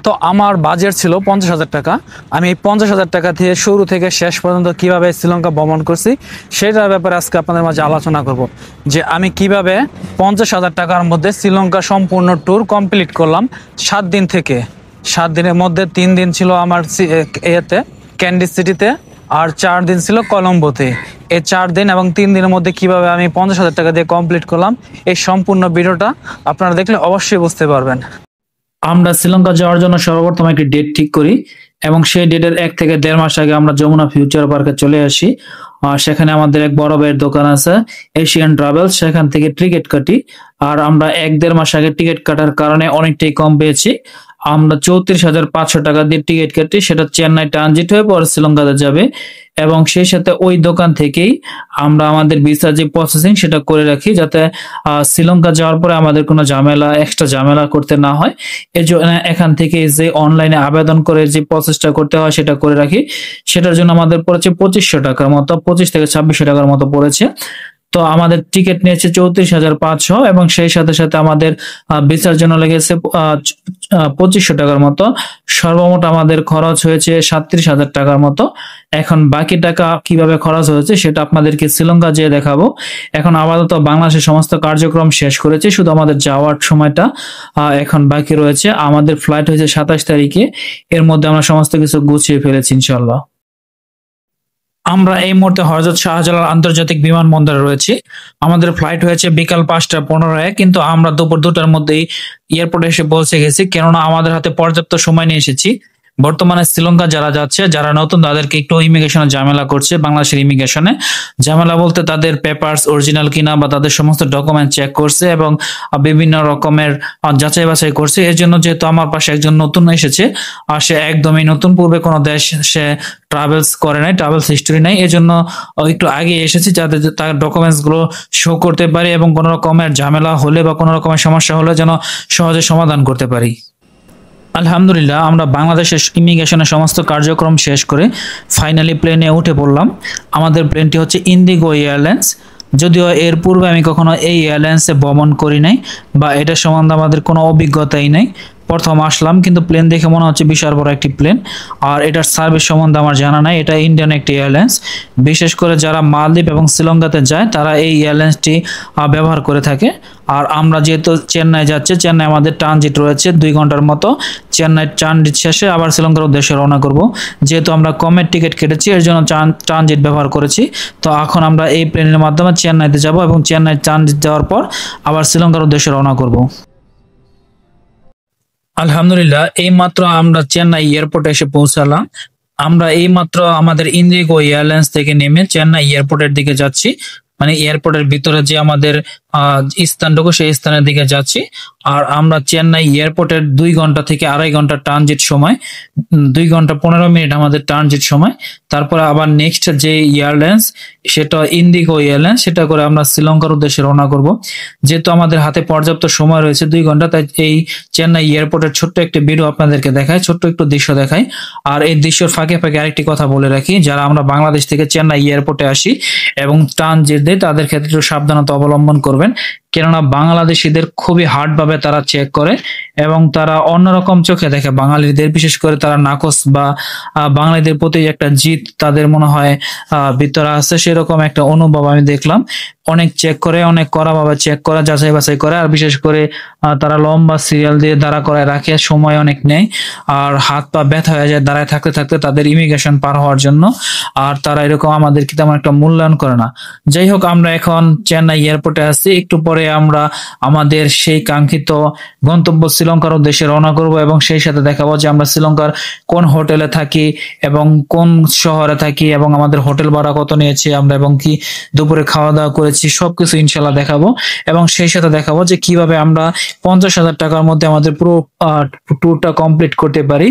তো আমার বাজেট ছিল 50,000 টাকা। আমি এই 50,000 টাকা দিয়ে শুরু থেকে শেষ পর্যন্ত কিভাবে শ্রীলঙ্কা ভ্রমণ করছি সেটার ব্যাপারে আজকে আপনাদের মাঝে আলোচনা করব, যে আমি কিভাবে 50,000 টাকার মধ্যে শ্রীলঙ্কা সম্পূর্ণ ট্যুর কমপ্লিট করলাম 7 দিন থেকে। 7 দিনের মধ্যে 3 দিন ছিল আমার ক্যান্ডি সিটিতে, আর 4 দিন ছিল কলম্বোতে। এই 4 দিন এবং 3 দিনের মধ্যে কিভাবে আমি 50,000 টাকা দিয়ে কমপ্লিট করলাম, এই সম্পূর্ণ ভিডিওটা আপনারা দেখলে অবশ্যই বুঝতে পারবেন। আমরা শ্রীলঙ্কা যাওয়ার জন্য সর্বপ্রথম একটি ডেট ঠিক করি এবং সেই ডেটের 1 থেকে 1.5 মাস আগে আমরা যমুনা ফিউচার পার্কে চলে আসি। আর সেখানে আমাদের এক বড় ভাইয়ের দোকান আছে, এশিয়ান ট্রাভেলস, সেখান থেকে টিকিট কাটি। আর আমরা 1-1.5 মাস আগে টিকিট কাটার কারণে অনেকটাই কম পেয়েছি। আমরা 34,500 টাকা দিয়ে টিকিট কাটি, সেটা চেন্নাই ট্রানজিট হয়ে পরে শ্রীলঙ্কাতে যাবে। এবং সেই সাথে ওই দোকান থেকেই আমরা আমাদের ভিসা যে প্রসেসিং সেটা করে রাখি, যাতে শ্রীলঙ্কা যাওয়ার পরে আমাদের কোনো এক্সট্রা ঝামেলা করতে না হয়। এই জন্য এখান থেকে যে অনলাইনে আবেদন করে যে প্রসেসটা করতে হয় সেটা করে রাখি। সেটার জন্য আমাদের পড়েছে 2500 টাকার মতো, 25 থেকে 2600 টাকার মতো পড়েছে। তো আমাদের টিকিট নিয়েছে 34,500 এবং সেই সাথে সাথে আমাদের ভিসার জন্য লেগেছে 2500 টাকার মতো। সর্বমোট আমাদের খরচ হয়েছে 37,000 টাকার মতো। এখন বাকি টাকা কিভাবে খরচ হয়েছে সেটা আপনাদেরকে শ্রীলঙ্কা যেয়ে দেখাবো। এখন আপাতত বাংলাদেশের সমস্ত কার্যক্রম শেষ করেছে, শুধু আমাদের যাওয়ার সময়টা এখন বাকি রয়েছে। আমাদের ফ্লাইট হয়েছে 27 তারিখে, এর মধ্যে আমরা সমস্ত কিছু গুছিয়ে ফেলেছি ইনশাল্লাহ। আমরা এই মুহূর্তে হযরত শাহজালাল আন্তর্জাতিক বিমানবন্দরে রয়েছি। আমাদের ফ্লাইট হয়েছে বিকাল 5:15-এ, কিন্তু আমরা দুপুর 2টার মধ্যেই এয়ারপোর্টে এসে পৌঁছে গেছি, কেননা আমাদের হাতে পর্যাপ্ত সময় নিয়ে এসেছি। বর্তমানে শ্রীলঙ্কা যারা যাচ্ছে, যারা নতুন, তাদেরকে একটু ইমিগ্রেশনে ঝামেলা করছে। বাংলাদেশের ইমিগ্রেশনে ঝামেলা বলতে তাদের পেপারস অরিজিনাল কিনা বা তাদের সমস্ত ডকুমেন্ট চেক করছে এবং বিভিন্ন রকমের যাচাই বাছাই করছে। এর জন্য যেহেতু আমার পাশে একজন নতুন এসেছে, আর সে একদমই নতুন, পূর্বে কোনো দেশ সে ট্রাভেলস করে নাই, ট্রাভেলস হিস্টোরি নাই, এজন্য একটু আগে এসেছি যাতে তার ডকুমেন্টস গুলো শো করতে পারি এবং কোনো রকমের ঝামেলা হলে বা কোনো রকমের সমস্যা হলে যেন সহজে সমাধান করতে পারি। আলহামদুলিল্লাহ, আমরা বাংলাদেশের ইমিগ্রেশনের সমস্ত কার্যক্রম শেষ করে ফাইনালি প্লেনে উঠে পড়লাম। আমাদের প্লেনটি হচ্ছে ইন্ডিগো এয়ারলাইন্স। যদিও এর পূর্বে আমি কখনো এই এয়ারলাইন্সে ভ্রমণ করি নাই বা এটা সম্বন্ধে আমাদের কোনো অভিজ্ঞতাই নাই, প্রথম আসলাম। কিন্তু প্লেন দেখে মনে হচ্ছে বিশাল বড় একটি প্লেন, আর এটার সার্ভিস সম্বন্ধে আমার জানা নাই। এটা ইন্ডিয়ান একটি এয়ারলাইন্স, বিশেষ করে যারা মালদ্বীপ এবং শ্রীলঙ্কাতে যায় তারা এই এয়ারলাইন্সটি ব্যবহার করে থাকে। আর আমরা যেহেতু চেন্নাই যাচ্ছে, চেন্নাই আমাদের ট্রানজিট রয়েছে 2 ঘন্টার মতো। চেন্নাই ট্রানজিট শেষে আবার শ্রীলঙ্কার উদ্দেশ্যে রওনা করব। যেহেতু আমরা কমের টিকিট কেটেছি, এর জন্য ট্রানজিট ব্যবহার করেছি। তো এখন আমরা এই প্লেনের মাধ্যমে চেন্নাইতে যাব এবং চেন্নাই ট্রানজিট যাওয়ার পর আবার শ্রীলঙ্কার উদ্দেশ্যে রওনা করব। আলহামদুলিল্লাহ, এই মাত্র আমরা চেন্নাই এয়ারপোর্টে এসে পৌঁছালাম। আমরা এই মাত্র আমাদের ইন্ডিগো এয়ারলাইন্স থেকে নেমে চেন্নাই এয়ারপোর্টের দিকে যাচ্ছি, মানে এয়ারপোর্টের ভিতরে যে আমাদের স্থানটুকু সেই স্থানের দিকে যাচ্ছি। আর আমরা চেন্নাই এয়ারপোর্টের 2 ঘন্টা থেকে 2.5 ঘন্টা ট্রানজিট সময়, 2 ঘন্টা 15 মিনিট আমাদের ট্রানজিট সময়। তারপরে আবার নেক্সট যে এয়ারলাইন্স সেটা ইন্ডিগো এয়ারলাইন্স, সেটা করে আমরা শ্রীলঙ্কার উদ্দেশ্যে রওনা করব। যেহেতু আমাদের হাতে পর্যাপ্ত সময় রয়েছে 2 ঘন্টা, তাই এই চেন্নাই এয়ারপোর্টের ছোট্ট একটি ভিডিও আপনাদেরকে দেখাই, ছোট্ট একটু দৃশ্য দেখাই। আর এই দৃশ্যের ফাঁকে ফাঁকে আরেকটি কথা বলে রাখি, যারা আমরা বাংলাদেশ থেকে চেন্নাই এয়ারপোর্টে আসি এবং ট্রানজিট দেয় তাদের ক্ষেত্রে একটু সাবধানতা অবলম্বন করবেন, কেননা বাংলাদেশিদের খুবই হার্ড ভাবে তারা চেক করে এবং তারা অন্যরকম চোখে দেখে বাঙালিদের। বিশেষ করে তারা নাকচ বা বাঙালিদের প্রতি একটা জিদ তাদের মনে হয় ভিতরে আছে, সেরকম একটা অনুভব আমি দেখলাম। অনেক চেক করে, অনেক কড়াভাবে চেক করে, যাচাই বাছাই করে। আর বিশেষ করে তারা লম্বা সিরিয়াল দিয়ে দাঁড়া করায় রাখে, সময় অনেক নেয়, আর হাত পা ব্যথা হয়ে যায় দাঁড়ায় থাকতে থাকতে তাদের ইমিগ্রেশন পার হওয়ার জন্য। আর তারা এরকম আমাদেরকে তেমন একটা মূল্যায়ন করে না। যাই হোক, আমরা এখন চেন্নাই এয়ারপোর্টে আছি। একটু পরে আমরা আমাদের সেই কাঙ্ক্ষিত গন্তব্য শ্রীলঙ্কার উদ্দেশ্যে রওনা করব এবং সেই সাথে দেখাবো যে আমরা শ্রীলঙ্কার কোন হোটেলে থাকি এবং কোন শহরে থাকি এবং আমাদের হোটেল ভাড়া কত নিয়েছি আমরা এবং কি দুপুরে খাওয়া দাওয়া করেছি, সবকিছু ইনশাল্লাহ দেখাবো। এবং সেই সাথে দেখাবো যে কিভাবে আমরা 50,000 টাকার মধ্যে আমাদের পুরো ট্যুরটা কমপ্লিট করতে পারি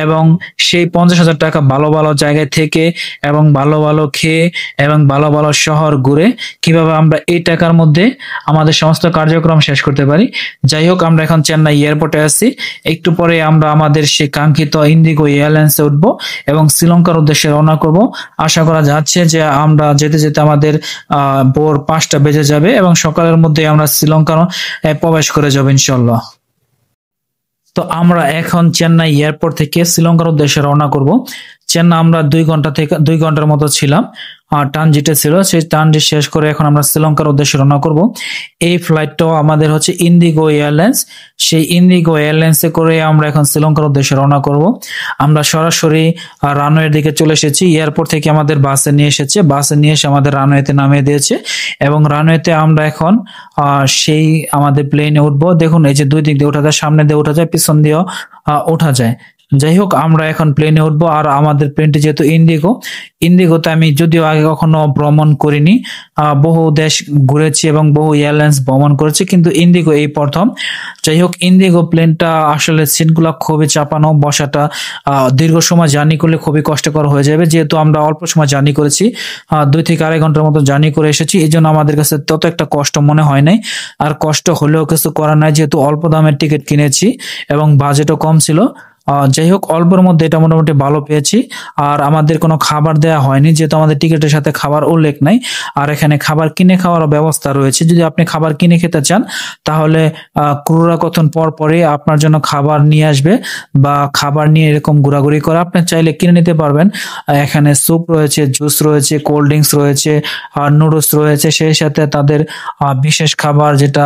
এবং সেই 50,000 টাকা ভালো ভালো জায়গায় থেকে এবং ভালো ভালো খেয়ে এবং ভালো ভালো শহর ঘুরে কিভাবে আমরা এই টাকার মধ্যে আমাদের সমস্ত কার্যক্রম শেষ করতে পারি। যাই হোক, আমরা এখন চেন্নাই এয়ারপোর্টে আছি। একটু পরে আমরা আমাদের সেই কাঙ্ক্ষিত ইন্ডিগো এয়ারলাইন্সে উঠবো এবং শ্রীলঙ্কার উদ্দেশ্যে রওনা করব। আশা করা যাচ্ছে যে আমরা যেতে যেতে আমাদের ভোর 5টা বেজে যাবে এবং সকালের মধ্যে আমরা শ্রীলঙ্কার প্রবেশ করে যাবো ইনশাল্লাহ। তো আমরা এখন চেন্নাই এয়ারপোর্ট থেকে শ্রীলঙ্কার উদ্দেশ্যে রওনা করব। চেন্নাই আমরা 2 ঘন্টার মতো ছিলাম, আর ট্রানজিটে ছিল। সেই ট্রানজিট শেষ করে এখন আমরা শ্রীলঙ্কার উদ্দেশ্যে রওনা করব। এই ফ্লাইটটাও আমাদের হচ্ছে ইন্ডিগো এয়ারলাইন্স। সেই ইন্ডিগো এয়ারলাইন্সে করে আমরা এখন শ্রীলঙ্কার উদ্দেশ্যে রওনা করব। আমরা সরাসরি রানওয়ের দিকে চলে এসেছি। এয়ারপোর্ট থেকে আমাদের বাসে নিয়ে এসেছে, বাসে নিয়ে এসে আমাদের রানওয়েতে নামিয়ে দিয়েছে এবং রানওয়েতে আমরা এখন সেই আমাদের প্লেনে উঠবো। দেখুন এই যে 2 দিক দিয়ে ওঠা যায়, সামনে দিয়ে ওঠা যায়, পিছন দিয়েও ওঠা যায়। যাই হোক, আমরা এখন প্লেনে উঠবো। আর আমাদের প্লেনটি যেহেতু ইন্ডিগোতে আমি যদিও আগে কখনো ভ্রমণ করিনি, বহু দেশ ঘুরেছি এবং বহু এয়ারলাইন্স ভ্রমণ করেছি, কিন্তু ইন্ডিগো এই প্রথম। যাই হোক, ইন্ডিগো প্লেনটা আসলে সিটগুলো খুবই চাপানো, বসাটা দীর্ঘ সময় জার্নি করলে খুবই কষ্টকর হয়ে যাবে। যেহেতু আমরা অল্প সময় জার্নি করেছি, 2 থেকে আড়াই ঘন্টার মতো জার্নি করে এসেছি, এই জন্য আমাদের কাছে তত একটা কষ্ট মনে হয় নাই। আর কষ্ট হলেও কিছু করার নাই, যেহেতু অল্প দামের টিকিট কিনেছি এবং বাজেটও কম ছিল। যাই হোক, অল্পের মধ্যে এটা মোটামুটি ভালো পেয়েছি। আর আমাদের কোনো খাবার দেওয়া হয়নি, যেহেতু আমাদের টিকিটের সাথে খাবার উল্লেখ নাই। আর এখানে খাবার কিনে খাওয়ার ব্যবস্থা রয়েছে। যদি আপনি খাবার কিনে খেতে চান, তাহলে ক্রুরা কতক্ষণ পর পরে আপনার জন্য খাবার নিয়ে আসবে বা খাবার নিয়ে এরকম ঘোরাঘুরি করে আপনি চাইলে কিনে নিতে পারবেন। এখানে স্যুপ রয়েছে, জুস রয়েছে, কোল্ড ড্রিঙ্কস রয়েছে, আর নুডলস রয়েছে। সেই সাথে তাদের বিশেষ খাবার, যেটা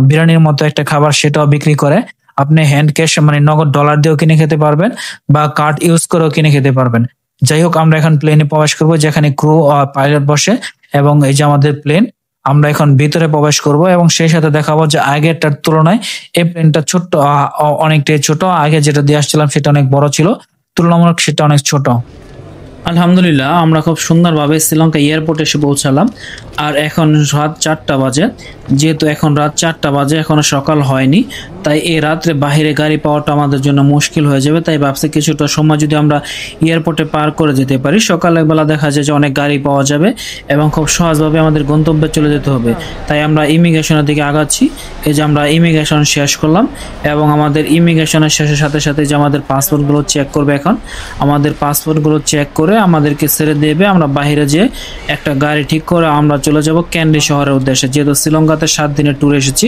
বিরিয়ানির মতো একটা খাবার, সেটাও বিক্রি করে। আপনি হ্যান্ড ক্যাশ মানে নগদ ডলার দিয়েও কিনে খেতে পারবেন বা কার্ড ইউজ করেও কিনে খেতে পারবেন। যাই হোক, আমরা এখন প্লেনে প্রবেশ করব, যেখানে ক্রু পাইলট বসে এবং এই যে আমাদের প্লেন। আমরা এখন ভিতরে প্রবেশ করব এবং সেই সাথে দেখাবো যে আগেরটার তুলনায় এই প্লেনটা ছোট্ট, অনেকটাই ছোট। আগে যেটা দিয়ে আসছিলাম সেটা অনেক বড় ছিল, তুলনামূলক সেটা অনেক ছোট। আলহামদুলিল্লাহ, আমরা খুব সুন্দরভাবে শ্রীলঙ্কা এয়ারপোর্টে এসে পৌঁছালাম। আর এখন রাত 4টা বাজে। যেহেতু এখন রাত 4টা বাজে, এখনো সকাল হয়নি, তাই এই রাত্রে বাহিরে গাড়ি পাওয়াটা আমাদের জন্য মুশকিল হয়ে যাবে। তাই ভাবছি কিছুটা সময় যদি আমরা এয়ারপোর্টে পার করে যেতে পারি, সকালের বেলা দেখা যায় যে অনেক গাড়ি পাওয়া যাবে এবং খুব সহজভাবে আমাদের গন্তব্যে চলে যেতে হবে। তাই আমরা ইমিগ্রেশনের দিকে আগাচ্ছি। এই যে আমরা ইমিগ্রেশন শেষ করলাম এবং আমাদের ইমিগ্রেশনের শেষের সাথে সাথে যে আমাদের পাসপোর্টগুলো চেক করবে। এখন আমাদের পাসপোর্টগুলো চেক করে আমাদেরকে ছেড়ে দেবে। আমরা বাইরে যেয়ে একটা গাড়ি ঠিক করে আমরা চলে যাব ক্যান্ডি শহরের উদ্দেশ্যে। যেহেতু শ্রীলঙ্কাতে 7 দিনের ট্যুর এসেছি,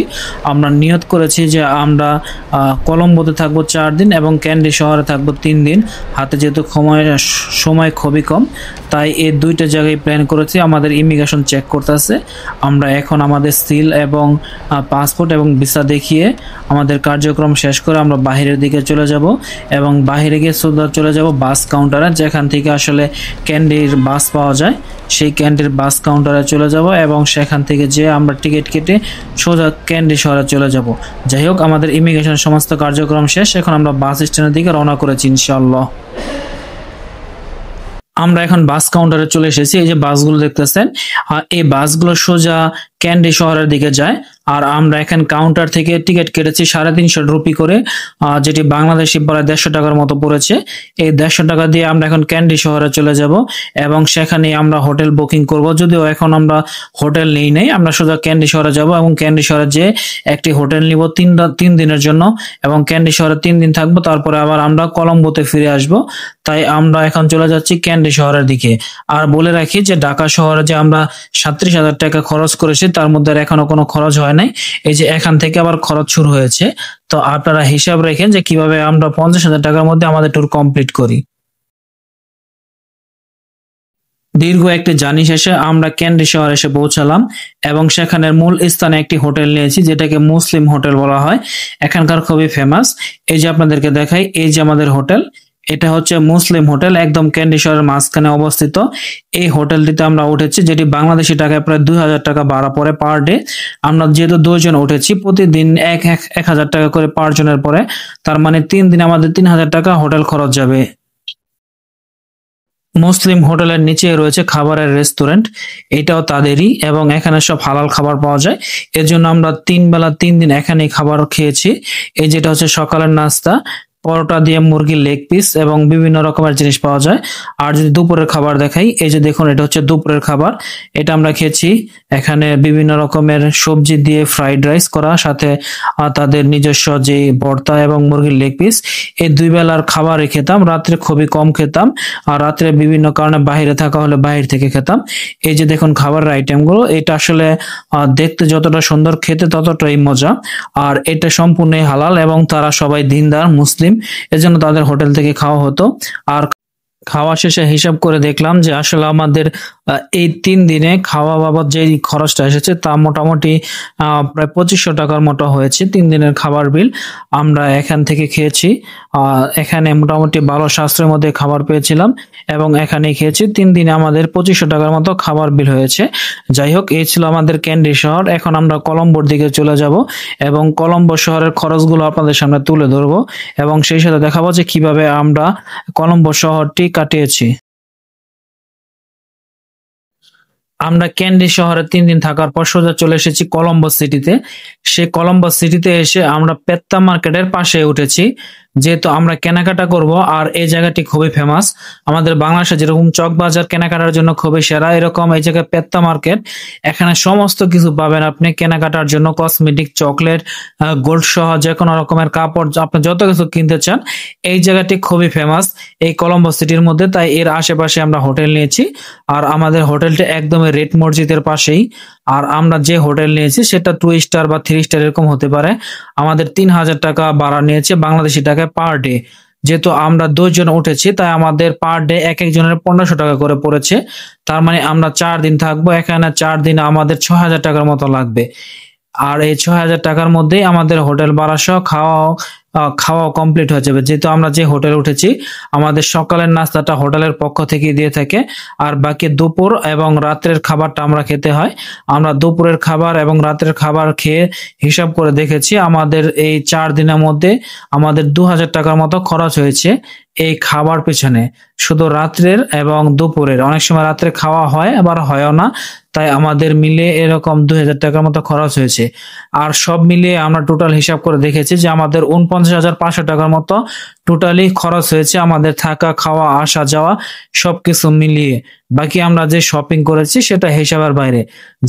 আমরা নিয়ত করেছি যে আমরা কলম্বোতে থাকবো 4 দিন এবং ক্যান্ডি শহরে থাকবো 3 দিন। হাতে যেহেতু সময় খুবই কম, তাই এই 2টা জায়গায় প্ল্যান করেছি। আমাদের ইমিগ্রেশন চেক করতেছে। আমরা এখন আমাদের সিল এবং পাসপোর্ট এবং ভিসা দেখিয়ে আমাদের কার্যক্রম শেষ করে আমরা বাহিরের দিকে চলে যাব এবং বাহিরে গিয়ে সোজা চলে যাব বাস কাউন্টারে, যেখান থেকে আসলে ক্যান্ডির বাস পাওয়া যায়। সেই ক্যান্ডির বাস কাউন্টারে চলে যাব এবং সেখান থেকে যে আমরা টিকিট কেটে সোজা ক্যান্ডি শহরে চলে যাব। যাই হোক, আমাদের ইমিগ্রেশন সমস্ত কার্যক্রম শেষ। এখন আমরা বাস স্ট্যান্ডের দিকে রওনা করেছি ইনশাআল্লাহ। আমরা এখন বাস কাউন্টারে চলে এসেছি। এই যে বাসগুলো দেখতেছেন, এই বাসগুলো সোজা ক্যান্ডি শহরের দিকে যায়। আর আমরা এখানে কাউন্টার থেকে টিকিট কেটেছি 350 রুপি করে, যেটি বাংলাদেশি প্রায় 150 টাকার মতো পড়েছে। এই 150 টাকা দিয়ে আমরা এখন ক্যান্ডি শহরে চলে যাব এবং সেখানে আমরা হোটেল বুকিং করব। যদিও এখন আমরা হোটেল নেই নাই, আমরা সোজা ক্যান্ডি শহরে যাব এবং ক্যান্ডি শহরে যে একটি হোটেল নিব 3 দিনের জন্য এবং ক্যান্ডি শহরে 3 দিন থাকবো। তারপরে আবার আমরা কলম্বোতে ফিরে আসব। তাই আমরা এখন চলে যাচ্ছি ক্যান্ডি শহরের দিকে। আর বলে রাখি যে ঢাকা শহরে যে আমরা 37,000 টাকা খরচ করেছি, তার মধ্যে এখনো কোনো খরচ হয় নাই। এই যে এখান থেকে আবার খরচ শুরু হয়েছে। তো আপনারা হিসাব রেখেন যে কিভাবে আমরা 50,000 টাকার মধ্যে আমাদের ট্যুর কমপ্লিট করি। দীর্ঘ একটি জার্নি শেষে আমরা ক্যান্ডি শহরে এসে পৌঁছালাম এবং সেখানের মূল স্থানে একটি হোটেল নিয়েছি, যেটাকে মুসলিম হোটেল বলা হয়। এখানকার খুবই ফেমাস। এই যে আপনাদেরকে দেখাই, এই যে আমাদের হোটেল, এটা হচ্ছে মুসলিম হোটেল, একদম ক্যান্ডি শহরের মাঝখানে অবস্থিত। এই হোটেলটিতে আমরা উঠেছি, যেটি বাংলাদেশি টাকায় প্রায় 2,000 টাকা ভাড়া পড়ে পার ডে। আমরা যেহেতু 2 জন উঠেছি, প্রতিদিন 1,000 টাকা করে পার জনের পরে, তার মানে 3 দিন আমাদের 3,000 টাকা হোটেল খরচ যাবে। মুসলিম হোটেলের নিচে রয়েছে খাবারের রেস্টুরেন্ট, এটাও তাদেরই এবং এখানে সব হালাল খাবার পাওয়া যায়। এর জন্য আমরা 3 বেলা 3 দিন এখানেই খাবার খেয়েছি। এই যেটা হচ্ছে সকালের নাস্তা, পরোটা দিয়ে মুরগির লেগ পিস এবং বিভিন্ন রকমের জিনিস পাওয়া যায়। আর যদি দুপুরের খাবার দেখাই, এই যে দেখুন এটা হচ্ছে দুপুরের খাবার। এটা আমরা খেয়েছি। এখানে বিভিন্ন রকমের সবজি দিয়ে ফ্রাইড রাইস করা, সাথে তাদের নিজস্ব যে ভর্তা এবং মুরগির লেগ পিস। এই দুই বেলার খাবারই খেতাম। রাত্রে খুবই কম খেতাম, আর রাত্রে বিভিন্ন কারণে বাইরে থাকা হলে বাইরে থেকে খেতাম। এই যে দেখুন খাবারের আইটেমগুলো, এটা আসলে দেখতে যতটা সুন্দর, খেতে ততটাই মজা। আর এটা সম্পূর্ণ হালাল এবং তারা সবাই দিনদার মুসলিম, এজন্য তাদের হোটেল থেকে খাওয়া হতো। আর খাওয়া শেষে হিসাব করে দেখলাম যে আসলে আমাদের এই 3 দিনে খাওয়া বাবদ যে খরচটা এসেছে তা মোটামুটি প্রায় 2500 টাকার মতো হয়েছে। 3 দিনের খাবার বিল আমরা এখান থেকে খেয়েছি। এখানে মোটামুটি ভালো সাশ্রয়ের মধ্যে খাবার পেয়েছিলাম এবং এখানে খেয়েছি। 3 দিনে আমাদের 2500 টাকার মতো খাবার বিল হয়েছে। যাই হোক, এই ছিল আমাদের ক্যান্ডি শহর। এখন আমরা কলম্বোর দিকে চলে যাব এবং কলম্বো শহরের খরচগুলো আপনাদের সামনে তুলে ধরবো এবং সেই সাথে দেখাবো যে কিভাবে আমরা কলম্বো শহরটি কাটিয়েছি। আমরা ক্যান্ডি শহরে 3 দিন থাকার পর সোজা চলে এসেছি কলম্বো সিটিতে। সেই কলম্বো সিটিতে এসে আমরা পেত্তা মার্কেটের পাশে উঠেছি, যেহেতু আমরা কেনাকাটা করব। আর এই জায়গাটি খুবই ফেমাস, আমাদের বাংলাদেশে যেরকম চক বাজার কেনাকাটার জন্য খুবই সেরা, এরকম এই জায়গায় পেত্তা মার্কেট। এখানে সমস্ত কিছু পাবেন আপনি কেনাকাটার জন্য, কসমেটিক, চকলেট, গোল্ড সহ যে কোনো রকমের কাপড়, আপনি যত কিছু কিনতে চান। এই জায়গাটি খুবই ফেমাস এই কলম্বো সিটির মধ্যে, তাই এর আশেপাশে আমরা হোটেল নিয়েছি। আর আমাদের হোটেলটা একদমই রেড মসজিদের পাশেই। আর আমরা যে হোটেল নিয়েছি সেটা 2 স্টার বা 3 স্টার এরকম হতে পারে। আমাদের 3000 টাকা ভাড়া নিয়েছে বাংলাদেশি টাকায় পার ডে। যেহেতু আমরা 2 জন উঠেছি তাই আমাদের পার ডে এক একজনের 1500 টাকা করে পড়েছে। তার মানে আমরা 4 দিন থাকবো এখানে, 4 দিনে আমাদের 6000 টাকার মতো লাগবে। আর এই 6000 টাকার মধ্যেই আমাদের হোটেল ভাড়া সহ খাওয়া কমপ্লিট হয়ে যাবে। যেহেতু আমরা যে হোটেলে উঠেছি, আমাদের সকালের নাস্তাটা হোটেলের পক্ষ থেকে দিয়ে থাকে, আর বাকি দুপুর এবং রাত্রের খাবারটা আমরা খেতে হয়। আমরা দুপুরের খাবার এবং রাতের খাবার খেয়ে হিসাব করে দেখেছি আমাদের এই 4 দিনের মধ্যে আমাদের 2000 টাকার মতো খরচ হয়েছে এই খাবার পেছনে। শুধু রাত্রের এবং দুপুরের, অনেক সময় রাত্রে খাওয়া হয় আবার হয়ও না, তাই আমাদের মিলে এরকম 2000 টাকার মতো খরচ হয়েছে। আর সব মিলিয়ে আমরা টোটাল হিসাব করে দেখেছি যে আমাদের 49,500 টাকার মতো টোটালি খরচ হয়েছে আমাদের থাকা, খাওয়া, আসা যাওয়া সবকিছু মিলিয়ে। বাকি আমরা যে শপিং করেছি সেটা হিসাবের বাইরে।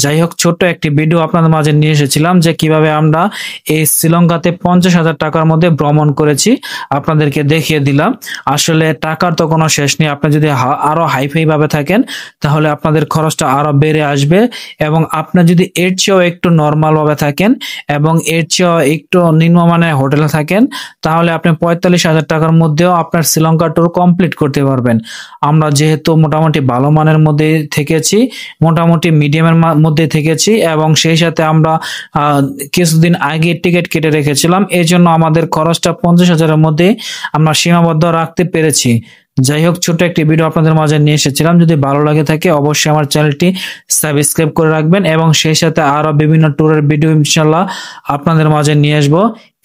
যাই হোক, ছোট্ট একটি ভিডিও আপনাদের মাঝে নিয়ে এসেছিলাম যে কিভাবে আমরা এই শ্রীলঙ্কাতে 50,000 টাকার মধ্যে ভ্রমণ করেছি, আপনাদেরকে দেখিয়ে দিলাম। আসলে টাকার তো কোনো শেষ নেই, আপনি যদি আরো হাইফাই ভাবে থাকেন তাহলে আপনাদের খরচটা আরো বেড়ে আসবে। এবং আপনি যদি এর চেয়েও একটু নর্মাল ভাবে থাকেন এবং এর চেয়েও একটু নিম্নমানের হোটেলে থাকেন, তাহলে আপনি 45,000 টাকার মধ্যেও আপনার শ্রীলঙ্কা ট্যুর কমপ্লিট করতে পারবেন। আমরা যেহেতু মোটামুটি ভালো মানের মধ্যে থেকেছি, মোটামুটি মিডিয়ামের মধ্যে থেকেছি এবং সেই সাথে আমরা কিছুদিন আগে টিকিট কেটে রেখেছিলাম, এই জন্য আমাদের খরচটা 50,000-এর মধ্যে আমরা সীমাবদ্ধ রাখতে পেরেছি। যাই হোক, ছোট একটি ভিডিও আপনাদের মাঝে নিয়ে এসেছিলাম। যদি ভালো লাগে থাকে অবশ্যই আমার চ্যানেলটি সাবস্ক্রাইব করে রাখবেন এবং সেই সাথে আরো বিভিন্ন ট্যুরের ভিডিও ইনশাল্লাহ আপনাদের মাঝে নিয়ে আসবো।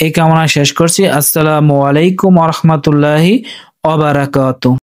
এই কামনা শেষ করছি। আসসালামু আলাইকুম ওয়া রাহমাতুল্লাহি ওয়া বারাকাতুহু।